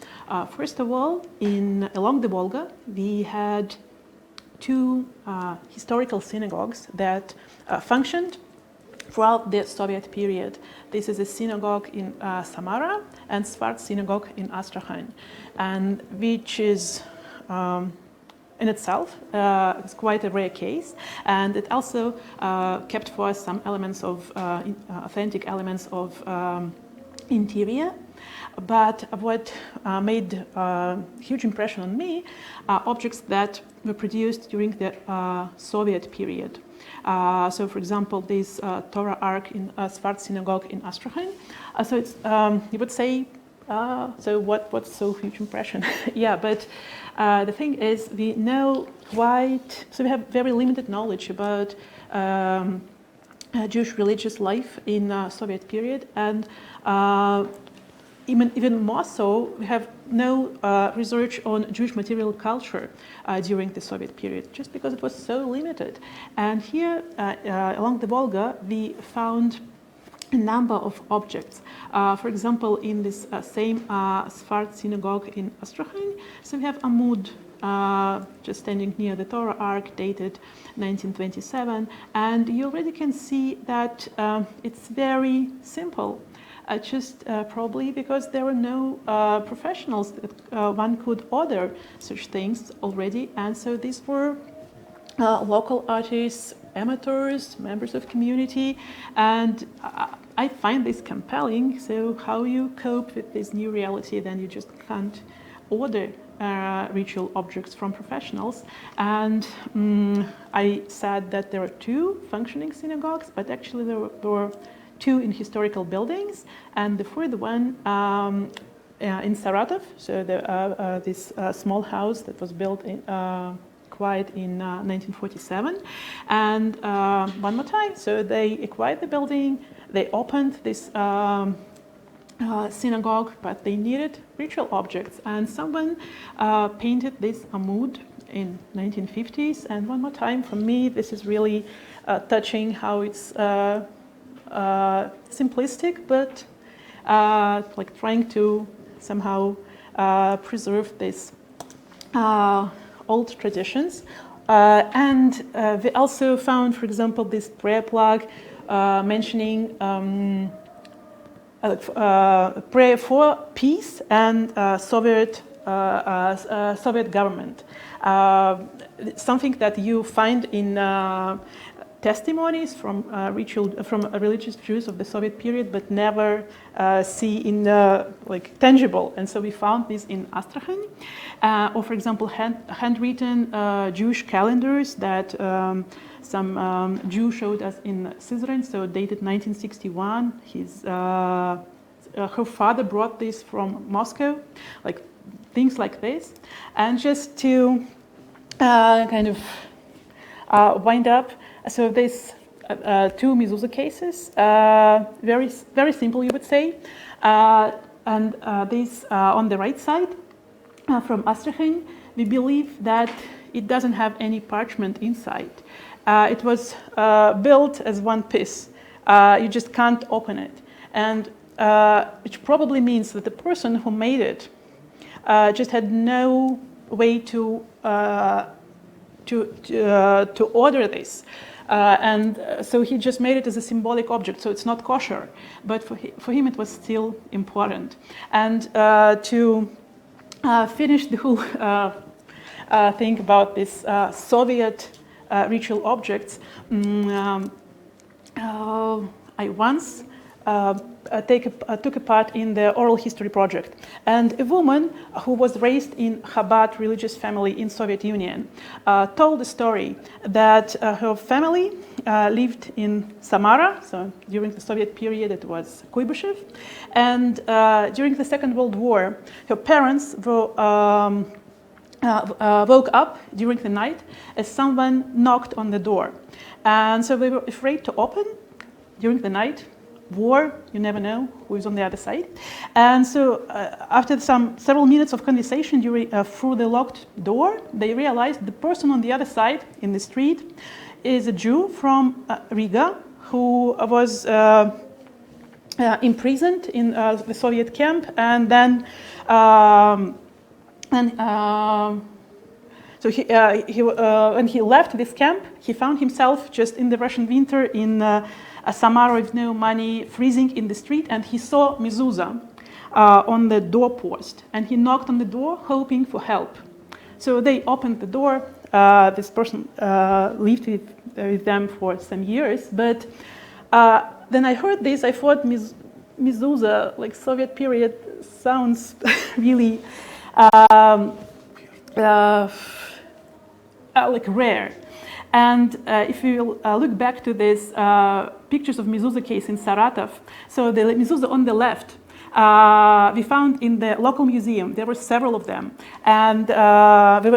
First of all, along the Volga, we had two historical synagogues that functioned throughout the Soviet period. This is a synagogue in Samara and Svart Synagogue in Astrakhan, and which is in itself is quite a rare case, and it also kept for us some elements of authentic elements of interior. But what made a huge impression on me are objects that were produced during the Soviet period. So, for example, this Torah Ark in Svart Synagogue in Astrakhan. So it's, you would say, so what's so huge impression? Yeah, but the thing is, we know so we have very limited knowledge about Jewish religious life in Soviet period, and even more so, we have no research on Jewish material culture during the Soviet period, just because it was so limited. And here, along the Volga, we found a number of objects. For example, in this same Svart synagogue in Astrakhan, so we have Amud just standing near the Torah Ark, dated 1927, and you already can see that it's very simple. Just probably because there were no professionals that one could order such things already, and so these were local artists, amateurs, members of community, and I find this compelling. So how you cope with this new reality, then you just can't order ritual objects from professionals. And I said that there are two functioning synagogues, but actually there were two in historical buildings, and the third one in Saratov, so this small house that was built in, acquired in 1947. And one more time, so they acquired the building, they opened this synagogue, but they needed ritual objects, and someone painted this Amud in 1950s. And one more time, for me, this is really touching how it's simplistic, but like trying to somehow preserve these old traditions. And we also found, for example, this prayer plug mentioning prayer for peace and Soviet government. Something that you find in testimonies from religious Jews of the Soviet period, but never see in like tangible. And so we found this in Astrakhan, or for example, handwritten Jewish calendars that some Jew showed us in Caesarea, so dated 1961. Her father brought this from Moscow, like things like this. And just to kind of wind up, so these two mezuzah cases, very, very simple, you would say. And this on the right side from Astrakhan, we believe that it doesn't have any parchment inside. It was built as one piece. You just can't open it. And which probably means that the person who made it just had no way to order this. And so he just made it as a symbolic object, so it's not kosher. But for him, it was still important. And to finish the whole thing about this Soviet ritual objects, I once took a part in the oral history project, and a woman who was raised in Chabad religious family in Soviet Union told the story that her family lived in Samara, so during the Soviet period it was Kuibyshev, and during the Second World War her parents were woke up during the night as someone knocked on the door, and so they were afraid to open during the night. War, you never know who is on the other side. And so after several minutes of conversation through the locked door, they realized the person on the other side in the street is a Jew from Riga who was imprisoned in the Soviet camp, and then So when he left this camp, he found himself just in the Russian winter in Samara with no money, freezing in the street, and he saw mezuzah on the doorpost, and he knocked on the door hoping for help. So they opened the door. This person lived with them for some years, but then I heard this, I thought mezuzah, like Soviet period, sounds really like rare. And if you look back to these pictures of mezuzah case in Saratov, so the mezuzah on the left, we found in the local museum. There were several of them, and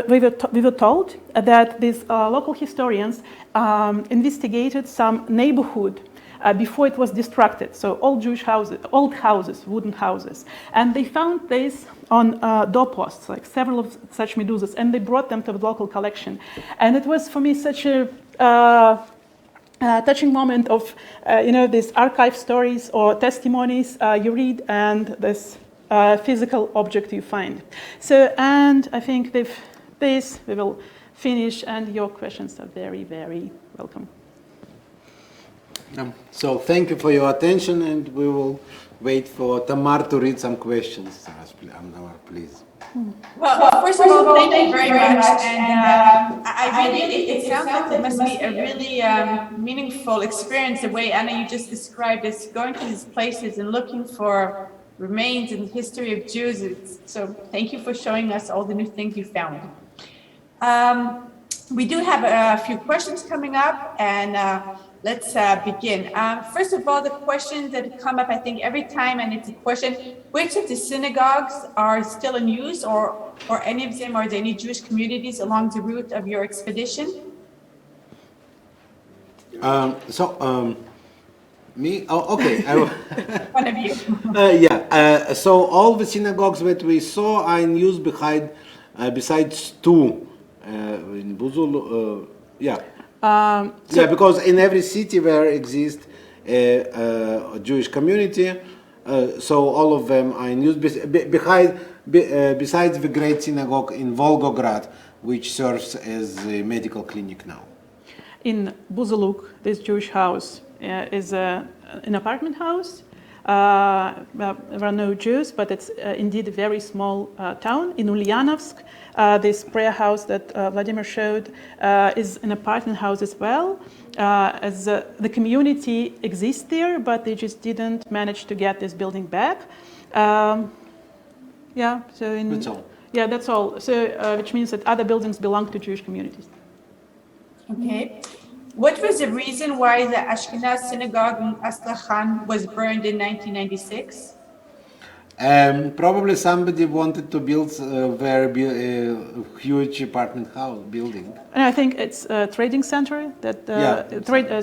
we were told that these local historians investigated some neighborhood before it was destructed. So old Jewish houses, old houses, wooden houses, and they found this on doorposts, like several of such mezuzahs, and they brought them to the local collection. And it was for me such a touching moment of, these archive stories or testimonies you read and this physical object you find. So, and I think with this we will finish, and your questions are very, very welcome. So thank you for your attention, and we will wait for Tamar to read some questions. Tamar, please. Well, first of all, thank you very much. And it sounds like it must be a really meaningful experience, the way, Anna, you just described this, going to these places and looking for remains in the history of Jews. So thank you for showing us all the new things you found. We do have a few questions coming up, and let's begin. First of all, the questions that come up, I think, every time, and it's a question: which of the synagogues are still in use, or any of them? Are there any Jewish communities along the route of your expedition? Me? Oh, okay. One of you. So all the synagogues that we saw are in use besides two in Buzuluk. Because in every city there exists a Jewish community, so all of them are in use. Besides the great synagogue in Volgograd, which serves as a medical clinic now. In Buzuluk, this Jewish house is an apartment house. There are no Jews, but it's indeed a very small town. In Ulyanovsk, this prayer house that Vladimir showed is an apartment house as well. As the community exists there, but they just didn't manage to get this building back. That's all. Yeah, that's all. So, which means that other buildings belong to Jewish communities. Okay. What was the reason why the Ashkenaz Synagogue in Astrakhan was burned in 1996? Probably somebody wanted to build a very huge apartment house building. And I think it's a trading center that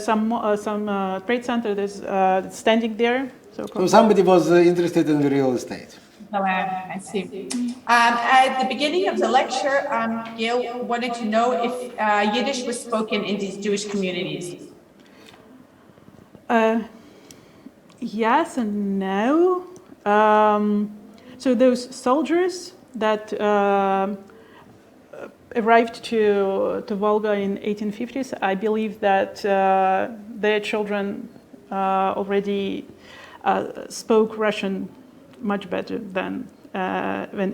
some trade center that's standing there. So somebody was interested in the real estate. Oh, I see. At the beginning of the lecture, Gail wanted to know if Yiddish was spoken in these Jewish communities. Yes and no. So those soldiers that arrived to Volga in 1850s, I believe that their children already spoke Russian much better than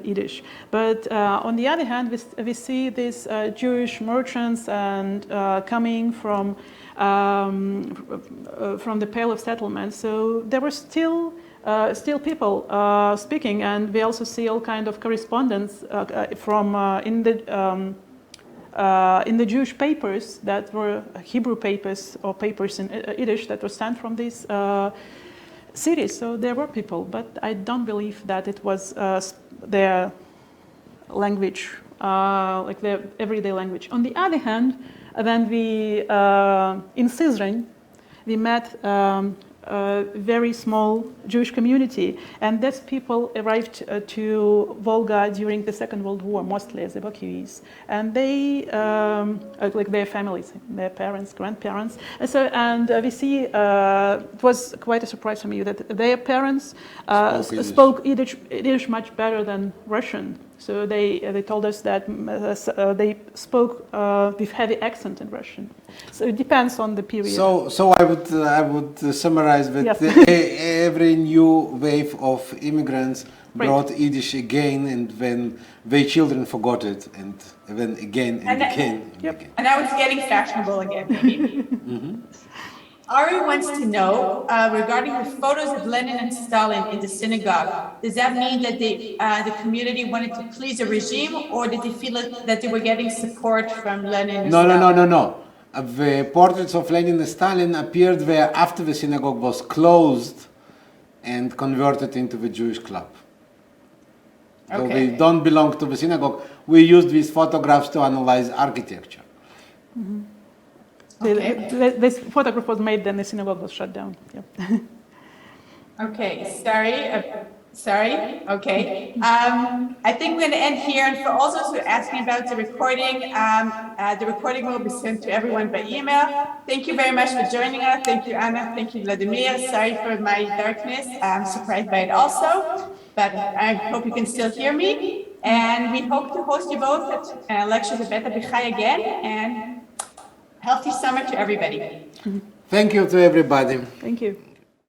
Yiddish. But on the other hand, we see these Jewish merchants and coming from the Pale of Settlement. So there were still people speaking, and we also see all kind of correspondence from in the Jewish papers that were Hebrew papers or papers in Yiddish that were sent from these cities. So there were people, but I don't believe that it was their language, like their everyday language. On the other hand, when we in Caesarea, we met a very small Jewish community, and these people arrived to Volga during the Second World War, mostly as evacuees, and they like their families, their parents, grandparents, and we see it was quite a surprise for me that their parents spoke Yiddish much better than Russian, So they told us that they spoke with heavy accent in Russian. So it depends on the period. So I would summarize that Yes. Every new wave of immigrants Right. brought Yiddish again, and when their children forgot it, and then again and again. And Yep. again. And now it's getting fashionable again, maybe. Ari wants to know regarding the photos of Lenin and Stalin in the synagogue. Does that mean that the community wanted to please a regime, or did they feel that they were getting support from Lenin and Stalin? No. The portraits of Lenin and Stalin appeared there after the synagogue was closed and converted into the Jewish club. So Okay. we don't belong to the synagogue. We used these photographs to analyze architecture. Okay. This photograph was made, then the synagogue was shut down. Yep. Okay, sorry. Okay. I think we're going to end here. And for all those who are asking about the recording will be sent to everyone by email. Thank you very much for joining us. Thank you, Anna. Thank you, Vladimir. Sorry for my darkness. I'm surprised by it also, but I hope you can still hear me. And we hope to host you both at lectures at Beta Bichai again. And healthy summer to everybody. Thank you to everybody. Thank you.